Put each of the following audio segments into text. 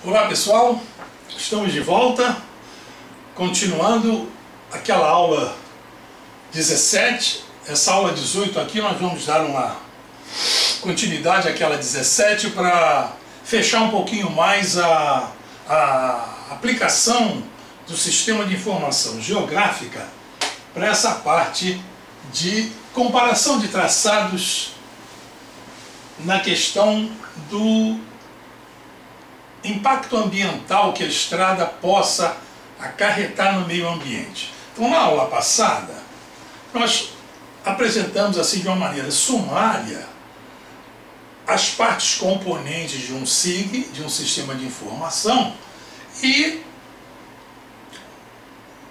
Olá pessoal, estamos de volta, continuando aquela aula 17, essa aula 18 aqui nós vamos dar uma continuidade àquela 17 para fechar um pouquinho mais a aplicação do sistema de informação geográfica para essa parte de comparação de traçados na questão do impacto ambiental que a estrada possa acarretar no meio ambiente. Então, na aula passada, nós apresentamos assim de uma maneira sumária as partes componentes de um SIG, de um sistema de informação, e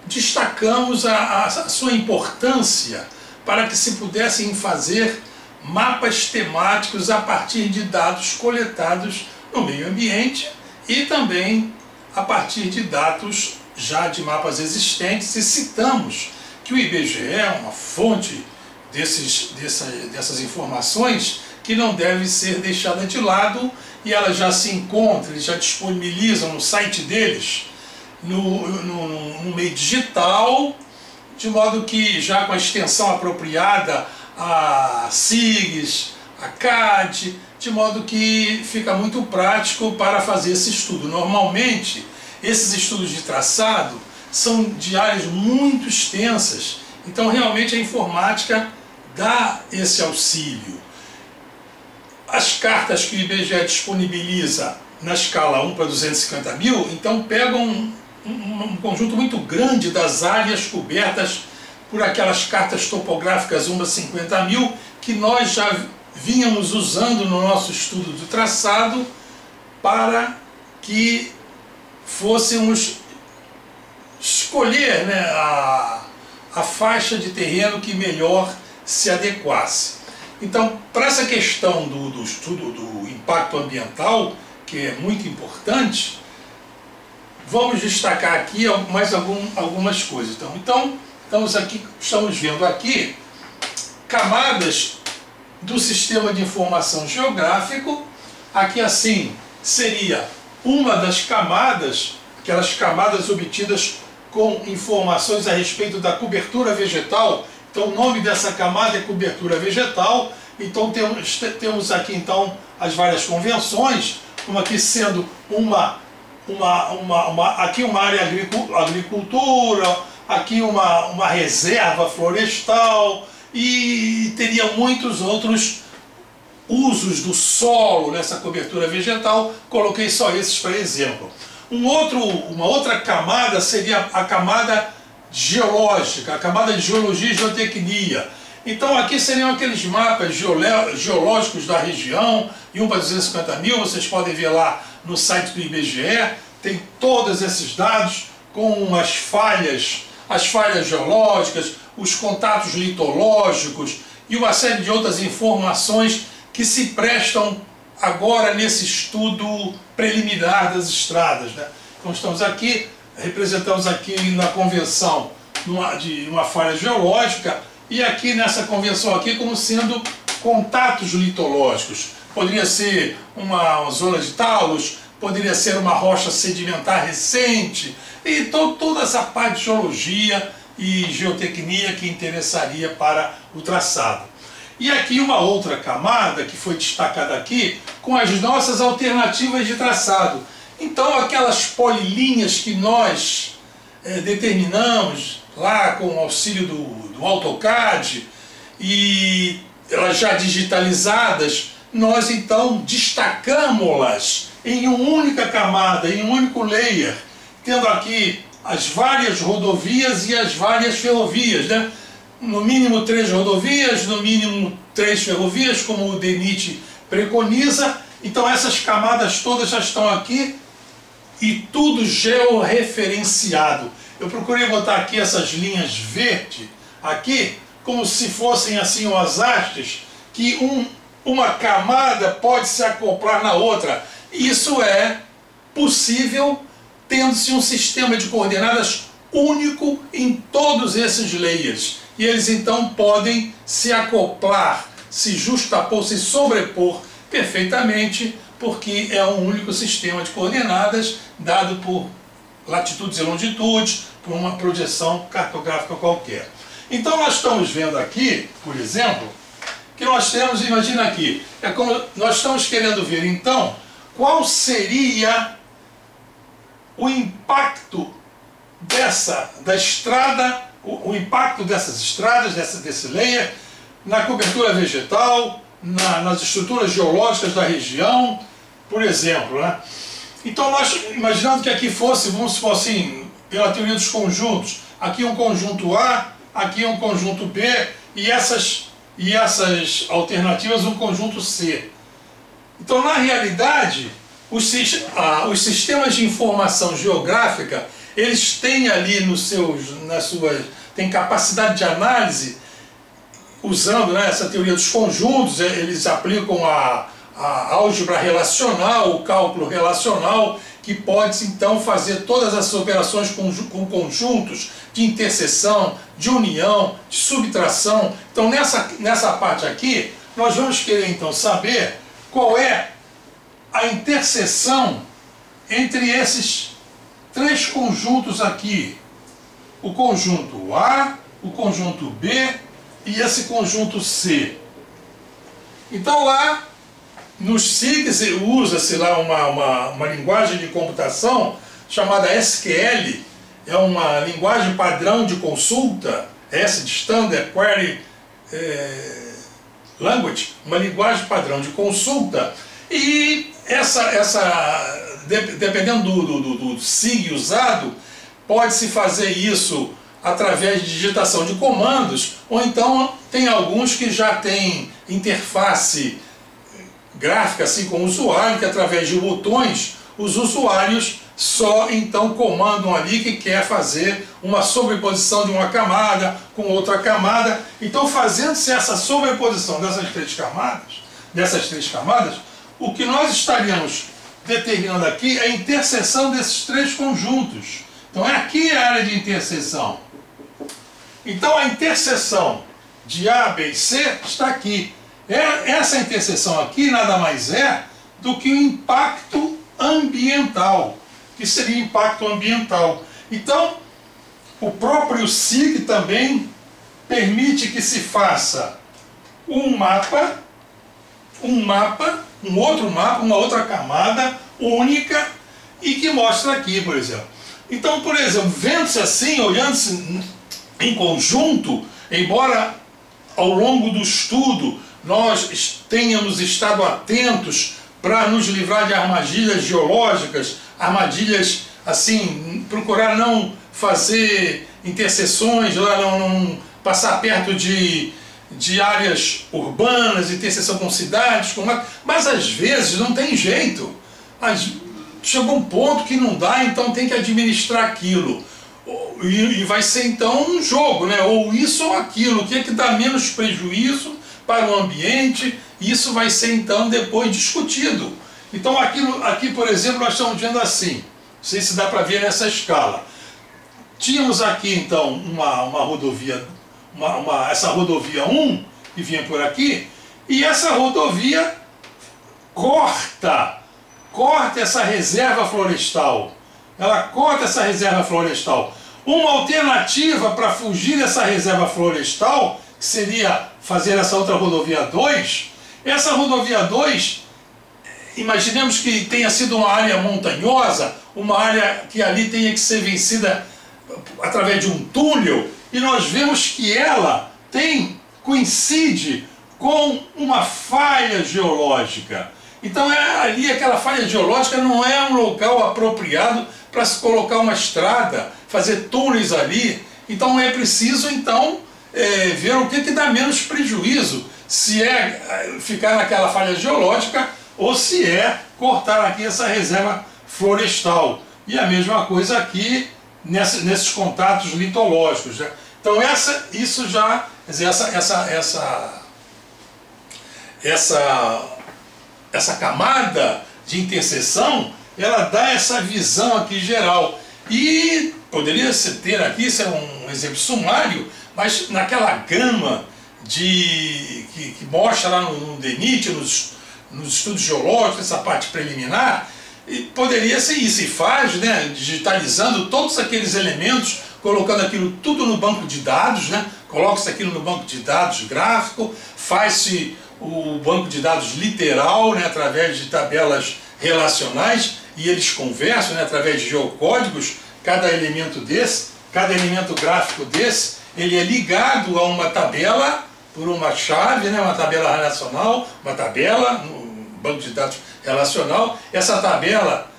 destacamos a sua importância para que se pudessem fazer mapas temáticos a partir de dados coletados no meio ambiente e também a partir de dados já de mapas existentes, e citamos que o IBGE é uma fonte dessas informações que não deve ser deixada de lado, e ela já se encontra, eles já disponibilizam no site deles, no meio digital, de modo que já com a extensão apropriada a SIGs, a CAD, de modo que fica muito prático para fazer esse estudo. Normalmente, esses estudos de traçado são de áreas muito extensas, então realmente a informática dá esse auxílio. As cartas que o IBGE disponibiliza na escala 1 para 250 mil, então pegam um conjunto muito grande das áreas cobertas por aquelas cartas topográficas 1 a 50 mil, que nós já vínhamos usando no nosso estudo do traçado para que fôssemos escolher, né, a faixa de terreno que melhor se adequasse. Então, para essa questão do estudo do impacto ambiental, que é muito importante, vamos destacar aqui mais algumas coisas. Então estamos vendo aqui camadas do sistema de informação geográfico. Aqui assim seria uma das camadas, aquelas camadas obtidas com informações a respeito da cobertura vegetal. Então o nome dessa camada é cobertura vegetal. Então temos aqui então as várias convenções, como aqui sendo aqui uma área agricultura, aqui uma reserva florestal, e teria muitos outros usos do solo nessa cobertura vegetal. Coloquei só esses para exemplo. Uma outra camada seria a camada geológica, a camada de geologia e geotecnia. Então aqui seriam aqueles mapas geológicos da região, e 1 para 250 mil, vocês podem ver lá no site do IBGE, tem todos esses dados com as falhas geológicas, os contatos litológicos e uma série de outras informações que se prestam agora nesse estudo preliminar das estradas, né? Então representamos aqui na convenção de uma falha geológica, e aqui nessa convenção aqui como sendo contatos litológicos. Poderia ser uma zona de talos, poderia ser uma rocha sedimentar recente, e toda essa parte de geologia e geotecnia que interessaria para o traçado. E aqui uma outra camada que foi destacada aqui, com as nossas alternativas de traçado. Então aquelas polilinhas que nós determinamos lá com o auxílio do AutoCAD, e elas já digitalizadas, nós então destacamos-las em uma única camada, em um único layer, tendo aqui as várias rodovias e as várias ferrovias, né? No mínimo 3 rodovias, no mínimo 3 ferrovias, como o DENIT preconiza. Então essas camadas todas já estão aqui, e tudo georreferenciado. Eu procurei botar aqui essas linhas verde aqui, como se fossem assim umas hastes, que uma camada pode se acoplar na outra. Isso é possível tendo-se um sistema de coordenadas único em todos esses layers. E eles então podem se acoplar, se justapor, se sobrepor perfeitamente porque é um único sistema de coordenadas dado por latitudes e longitudes, por uma projeção cartográfica qualquer. Então nós estamos vendo aqui, por exemplo, que nós temos, imagina aqui, é como nós estamos querendo ver então qual seria o impacto da estrada, o impacto dessas estradas, desse layer, na cobertura vegetal, nas estruturas geológicas da região, por exemplo, né? Então nós, imaginando que aqui fosse, vamos supor assim, pela teoria dos conjuntos, aqui um conjunto A, aqui um conjunto B, e essas alternativas um conjunto C. Então, na realidade, os sistemas de informação geográfica, eles têm ali têm capacidade de análise, usando, né, essa teoria dos conjuntos, eles aplicam a álgebra relacional, o cálculo relacional, que pode então fazer todas essas operações com conjuntos de interseção, de união, de subtração. Então nessa parte aqui, nós vamos querer então saber qual é a interseção entre esses três conjuntos aqui. O conjunto A, o conjunto B e esse conjunto C. Então lá no SIG usa-se lá uma linguagem de computação chamada SQL, é uma linguagem padrão de consulta, S de Standard Query Language, uma linguagem padrão de consulta, e dependendo do SIG usado, pode-se fazer isso através de digitação de comandos, ou então tem alguns que já têm interface gráfica, assim como o usuário, que através de botões, os usuários só então comandam ali que quer fazer uma sobreposição de uma camada com outra camada. Então, fazendo-se essa sobreposição dessas três camadas, o que nós estaríamos determinando aqui é a interseção desses três conjuntos. Então, aqui a área de interseção. Então, a interseção de A, B e C está aqui. Essa interseção aqui nada mais é do que o impacto ambiental, que seria impacto ambiental. Então, o próprio SIG também permite que se faça um outro mapa, uma outra camada única e que mostra aqui, por exemplo. Então, por exemplo, vendo-se assim, olhando-se em conjunto, embora ao longo do estudo nós tenhamos estado atentos para nos livrar de armadilhas geológicas, armadilhas assim, procurar não fazer interseções, não passar perto de áreas urbanas, interseção com cidades, mas às vezes não tem jeito. Chegou um ponto que não dá, então tem que administrar aquilo. E vai ser então um jogo, né? Ou isso ou aquilo, o que é que dá menos prejuízo para o ambiente, isso vai ser então depois discutido. Então aqui, por exemplo, nós estamos vendo assim, não sei se dá para ver nessa escala. Tínhamos aqui então uma rodovia, essa rodovia 1, que vinha por aqui, e essa rodovia corta essa reserva florestal. Ela corta essa reserva florestal. Uma alternativa para fugir dessa reserva florestal seria fazer essa outra rodovia 2. Essa rodovia 2, imaginemos que tenha sido uma área montanhosa, uma área que ali tenha que ser vencida através de um túnel, e nós vemos que ela coincide com uma falha geológica. Então ali aquela falha geológica não é um local apropriado para se colocar uma estrada, fazer túneis ali. Então é preciso então ver o que dá menos prejuízo, se é ficar naquela falha geológica ou se é cortar aqui essa reserva florestal. E a mesma coisa aqui nesses contatos litológicos, né? Então essa camada de interseção, ela dá essa visão aqui geral. E poderia se ter aqui, isso é um exemplo sumário, mas naquela gama que mostra lá no DENIT, nos estudos geológicos, essa parte preliminar, e poderia ser isso, e faz, né, digitalizando todos aqueles elementos, colocando aquilo tudo no banco de dados, né, coloca-se aquilo no banco de dados gráfico, faz-se o banco de dados literal, né, através de tabelas relacionais, e eles conversam, né, através de geocódigos. Cada elemento desse, cada elemento gráfico desse, ele é ligado a uma tabela por uma chave, né, uma tabela relacional, uma tabela no banco de dados relacional. Essa tabela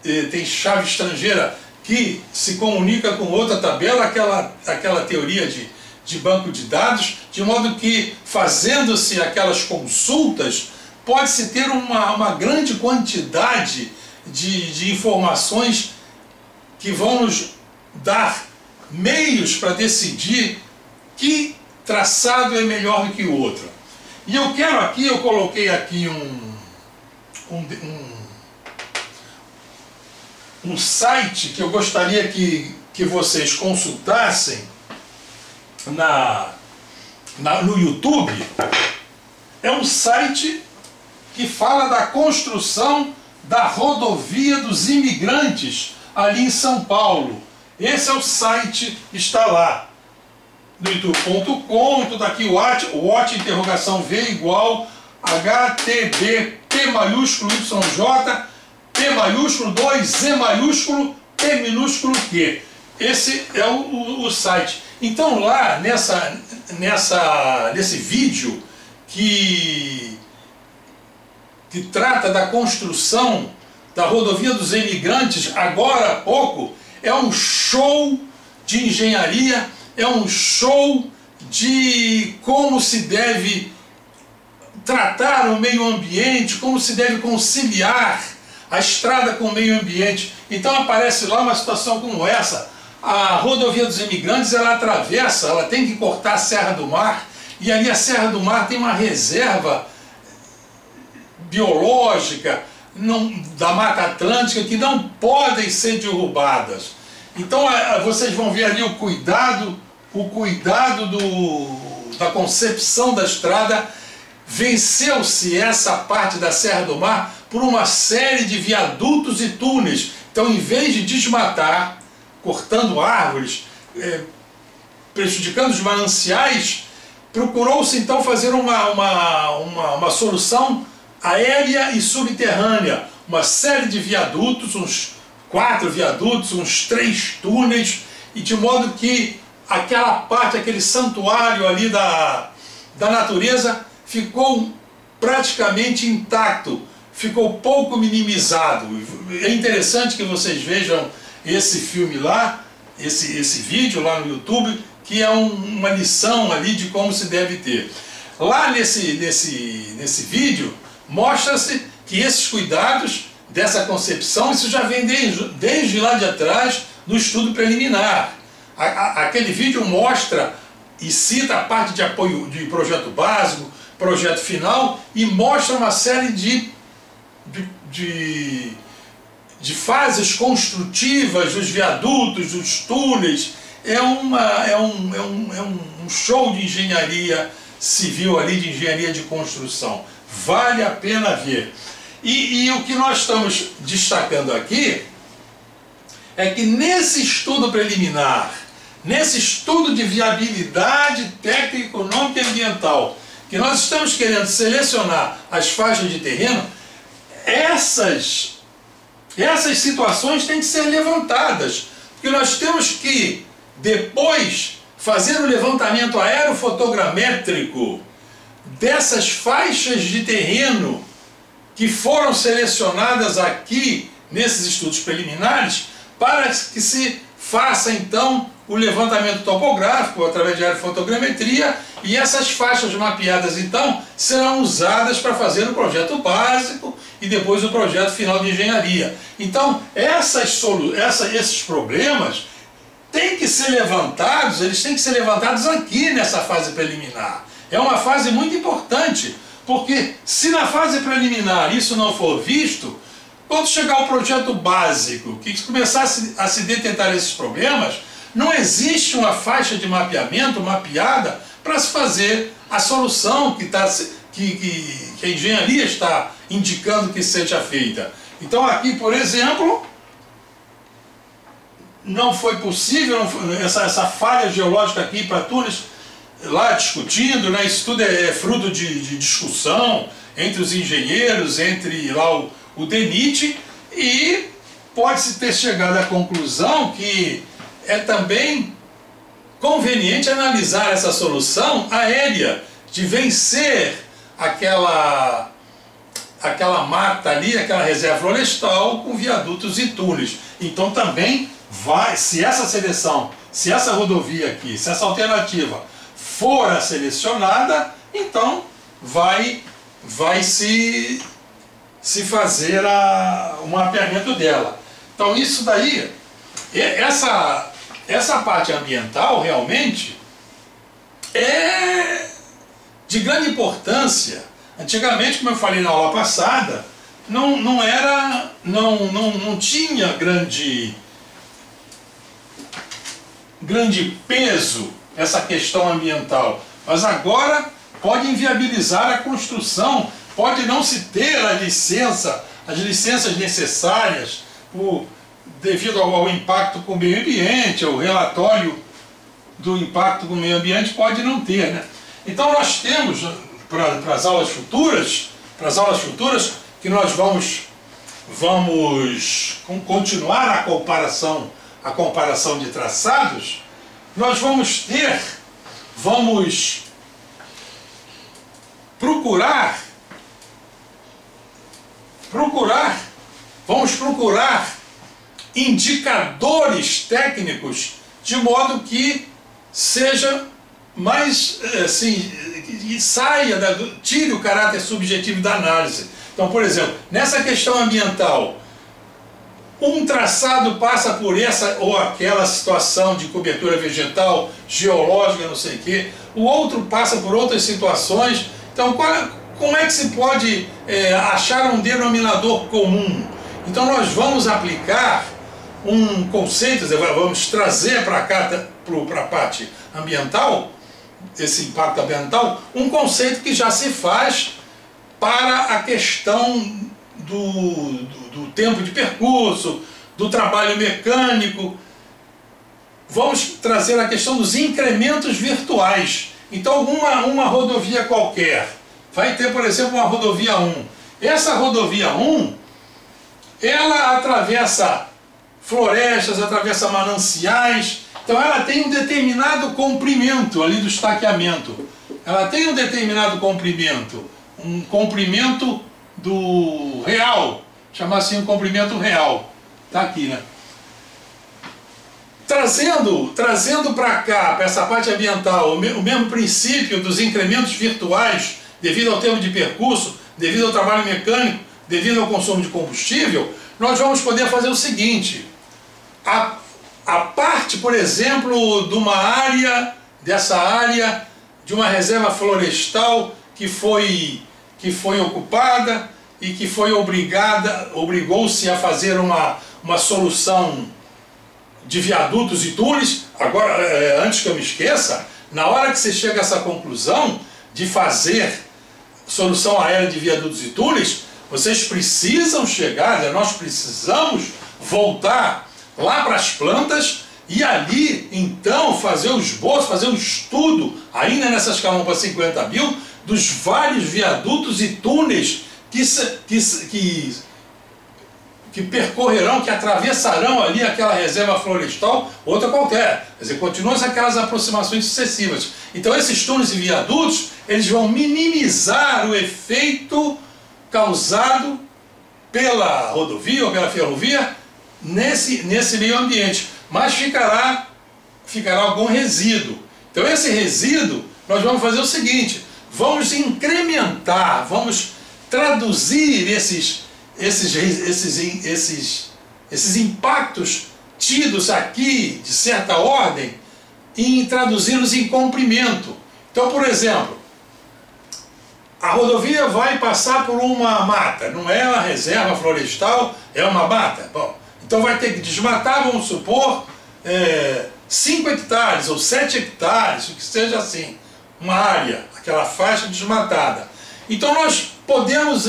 tem chave estrangeira que se comunica com outra tabela, aquela teoria de banco de dados, de modo que, fazendo-se aquelas consultas, pode-se ter uma grande quantidade de informações que vão nos dar meios para decidir que traçado é melhor do que o outro. E eu quero aqui, eu coloquei aqui um site que eu gostaria que vocês consultassem no YouTube. É um site que fala da construção da rodovia dos imigrantes ali em São P. Esse é o site, está lá no youtube.com, tudo aqui, watch, interrogação V igual HTB, P maiúsculo YJ, P maiúsculo 2, Z maiúsculo, P minúsculo Q. Esse é o site. Então lá nesse vídeo que trata da construção da rodovia dos imigrantes, agora há pouco, é um show de engenharia, é um show de como se deve tratar o meio ambiente, como se deve conciliar a estrada com o meio ambiente. Então aparece lá uma situação como essa. A rodovia dos imigrantes, ela atravessa, ela tem que cortar a Serra do Mar, e ali a Serra do Mar tem uma reserva biológica da Mata Atlântica que não podem ser derrubadas. Então vocês vão ver ali o cuidado da concepção da estrada. Venceu-se essa parte da Serra do Mar por uma série de viadutos e túneis. Então, em vez de desmatar, cortando árvores, prejudicando os mananciais, procurou-se então fazer uma solução aérea e subterrânea. Uma série de viadutos, uns 4 viadutos, uns 3 túneis, e de modo que aquela parte, aquele santuário ali da natureza ficou praticamente intacto, ficou pouco minimizado. É interessante que vocês vejam esse filme lá, esse vídeo lá no YouTube, que é uma lição ali de como se deve ter. Lá nesse vídeo, mostra-se que esses cuidados dessa concepção, isso já vem desde lá de atrás no estudo preliminar. Aquele vídeo mostra e cita a parte de apoio de projeto básico, projeto final, e mostra uma série de fases construtivas dos viadutos, dos túneis. É um show de engenharia civil ali, de engenharia de construção. Vale a pena ver. E o que nós estamos destacando aqui é que nesse estudo preliminar, nesse estudo de viabilidade técnica, econômica e ambiental, que nós estamos querendo selecionar as faixas de terreno, essas situações têm que ser levantadas, porque nós temos que depois fazer o levantamento aerofotogramétrico dessas faixas de terreno que foram selecionadas aqui nesses estudos preliminares, para que se faça então o levantamento topográfico através de aerofotogrametria, e essas faixas mapeadas então serão usadas para fazer o projeto básico e depois o projeto final de engenharia. Então esses problemas têm que ser levantados, eles têm que ser levantados aqui nessa fase preliminar. É uma fase muito importante, porque se na fase preliminar isso não for visto, quando chegar ao projeto básico, que começar a se detentar esses problemas, não existe uma faixa de mapeamento mapeada para se fazer a solução que a engenharia está indicando que seja feita. Então aqui, por exemplo, não foi possível, essa falha geológica aqui para túneis, lá discutindo, né? Isso tudo é fruto de discussão entre os engenheiros, entre lá o DENIT, e pode-se ter chegado à conclusão que é também conveniente analisar essa solução aérea, de vencer aquela mata ali, aquela reserva florestal com viadutos e túneis. Então também vai, se essa seleção, se essa rodovia aqui, se essa alternativa for a selecionada, então vai se fazer um mapeamento dela. Então isso daí, essa parte ambiental realmente é de grande importância. Antigamente, como eu falei na aula passada, não tinha grande peso essa questão ambiental, mas agora pode inviabilizar a construção, pode não se ter as licenças necessárias devido ao impacto com o meio ambiente, o relatório do impacto com o meio ambiente pode não ter, né? Então nós temos, para as aulas futuras, que nós vamos continuar a comparação de traçados, nós vamos procurar indicadores técnicos de modo que seja mais, assim, tire o caráter subjetivo da análise. Então, por exemplo, nessa questão ambiental, um traçado passa por essa ou aquela situação de cobertura vegetal, geológica, não sei o quê, o outro passa por outras situações. Então, como é que se pode achar um denominador comum? Então, nós vamos aplicar um conceito, vamos trazer para cá, para a parte ambiental, esse impacto ambiental, um conceito que já se faz para a questão do tempo de percurso, do trabalho mecânico. Vamos trazer a questão dos incrementos virtuais. Então, uma rodovia qualquer vai ter, por exemplo, uma rodovia 1. Essa rodovia 1, ela atravessa florestas, atravessa mananciais. Então ela tem um determinado comprimento ali do estaqueamento. Ela tem um determinado comprimento, um comprimento do real, chamar assim um comprimento real. Está aqui, né? Trazendo para cá, para essa parte ambiental, o mesmo princípio dos incrementos virtuais, devido ao tempo de percurso, devido ao trabalho mecânico, devido ao consumo de combustível, nós vamos poder fazer o seguinte: a parte, por exemplo, dessa área de uma reserva florestal que foi ocupada e que obrigou-se a fazer uma solução de viadutos e túneis. Agora, antes que eu me esqueça, na hora que você chega a essa conclusão de fazer solução aérea de viadutos e túneis, vocês precisam nós precisamos voltar lá para as plantas e ali, então, fazer o esboço, fazer um estudo, ainda nessa escalão para 50 mil, dos vários viadutos e túneis que percorrerão, que atravessarão ali aquela reserva florestal, outra qualquer. Quer dizer, continuam aquelas aproximações sucessivas. Então, esses túneis e viadutos, eles vão minimizar o efeito causado pela rodovia ou pela ferrovia nesse meio ambiente, mas ficará algum resíduo. Então esse resíduo, nós vamos fazer o seguinte: vamos incrementar, vamos traduzir esses impactos tidos aqui, de certa ordem, e traduzi-los em comprimento. Então, por exemplo, a rodovia vai passar por uma mata, não é uma reserva florestal, é uma mata. Bom, então vai ter que desmatar, vamos supor, 5 hectares ou 7 hectares, o que seja assim, uma área, aquela faixa desmatada. Então nós podemos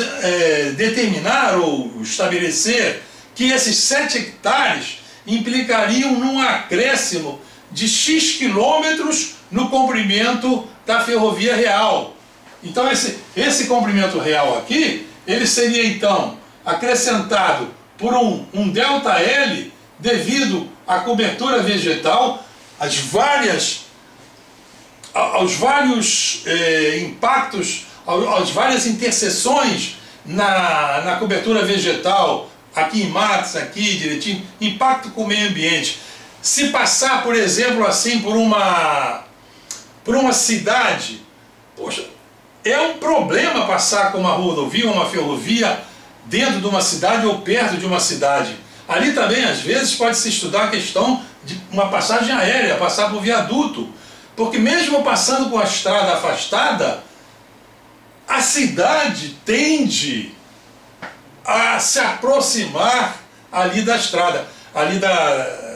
determinar ou estabelecer que esses 7 hectares implicariam num acréscimo de X quilômetros no comprimento da ferrovia real. Então esse comprimento real aqui, ele seria então acrescentado por um ΔL devido à cobertura vegetal, aos vários impactos, às várias interseções na cobertura vegetal, aqui em matos, aqui direitinho, impacto com o meio ambiente. Se passar, por exemplo, assim, por uma cidade, poxa, é um problema passar com uma rodovia, uma ferrovia dentro de uma cidade ou perto de uma cidade. Ali também, às vezes, pode-se estudar a questão de uma passagem aérea, passar por viaduto, porque mesmo passando com a estrada afastada, a cidade tende a se aproximar ali da estrada,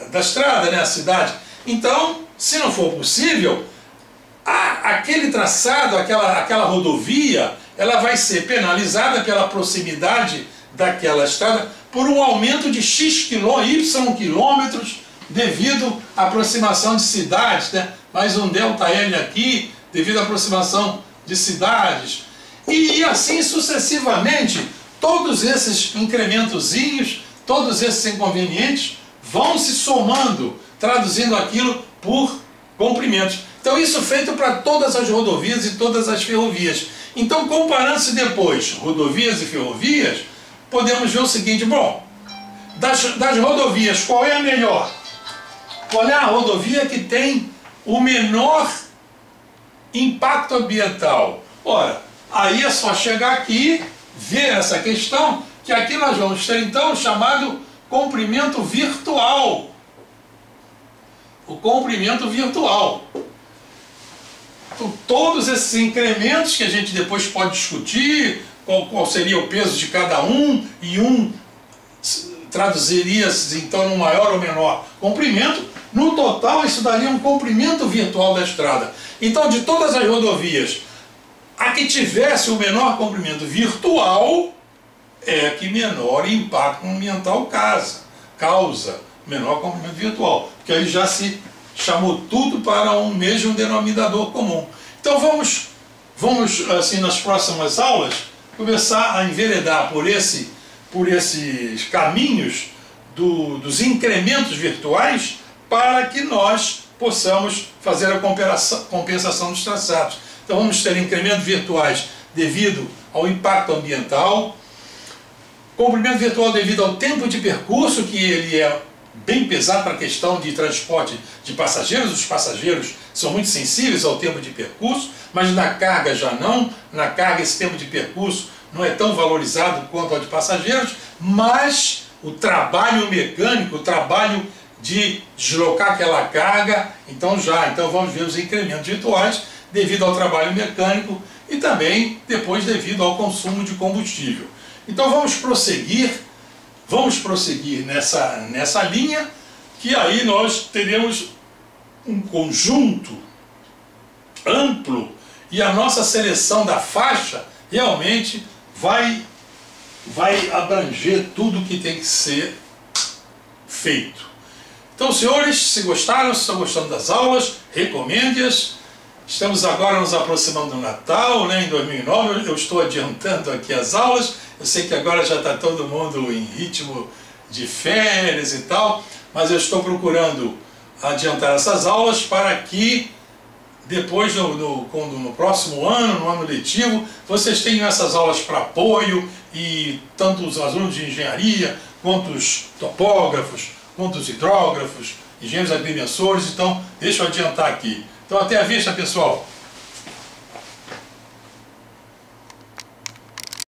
da estrada, né, a cidade. Então, se não for possível, aquele traçado, aquela rodovia, ela vai ser penalizada pela proximidade daquela estrada por um aumento de X Y quilômetros devido à aproximação de cidades, né? Mais um ΔL aqui, devido à aproximação de cidades. E assim sucessivamente, todos esses incrementozinhos, todos esses inconvenientes vão se somando, traduzindo aquilo por comprimentos. Então isso feito para todas as rodovias e todas as ferrovias. Então, comparando-se depois rodovias e ferrovias, podemos ver o seguinte: bom, das rodovias, qual é a melhor? Qual é a rodovia que tem o menor impacto ambiental? Ora, aí é só chegar aqui, ver essa questão, que aqui nós vamos ter então o chamado comprimento virtual. O comprimento virtual. Então, todos esses incrementos que a gente depois pode discutir, qual seria o peso de cada um, e traduziria-se então num maior ou menor comprimento, no total isso daria um comprimento virtual da estrada. Então, de todas as rodovias, a que tivesse o menor comprimento virtual é a que menor impacto ambiental causa menor comprimento virtual, porque aí já se chamou tudo para um mesmo denominador comum. Então vamos assim, nas próximas aulas, começar a enveredar por esses caminhos dos incrementos virtuais, para que nós possamos fazer a compensação dos traçados. Então vamos ter incrementos virtuais devido ao impacto ambiental, comprimento virtual devido ao tempo de percurso, que ele é bem pesado para a questão de transporte de passageiros. Os passageiros são muito sensíveis ao tempo de percurso, mas na carga já não. Na carga esse tempo de percurso não é tão valorizado quanto ao de passageiros, mas o trabalho mecânico, o trabalho de deslocar aquela carga, então vamos ver os incrementos virtuais devido ao trabalho mecânico e também depois devido ao consumo de combustível. Então vamos prosseguir nessa linha, que aí nós teremos um conjunto amplo e a nossa seleção da faixa realmente vai abranger tudo que tem que ser feito. Então, senhores, se gostaram, se estão gostando das aulas, recomende-as. Estamos agora nos aproximando do Natal, né, em 2009, eu estou adiantando aqui as aulas. Eu sei que agora já está todo mundo em ritmo de férias e tal, mas eu estou procurando adiantar essas aulas para que depois, no próximo ano, no ano letivo, vocês tenham essas aulas para apoio, e tanto os alunos de engenharia, quanto os topógrafos, quanto os hidrógrafos, engenheiros agrimensores. Então, deixa eu adiantar aqui. Então, até a vista, pessoal!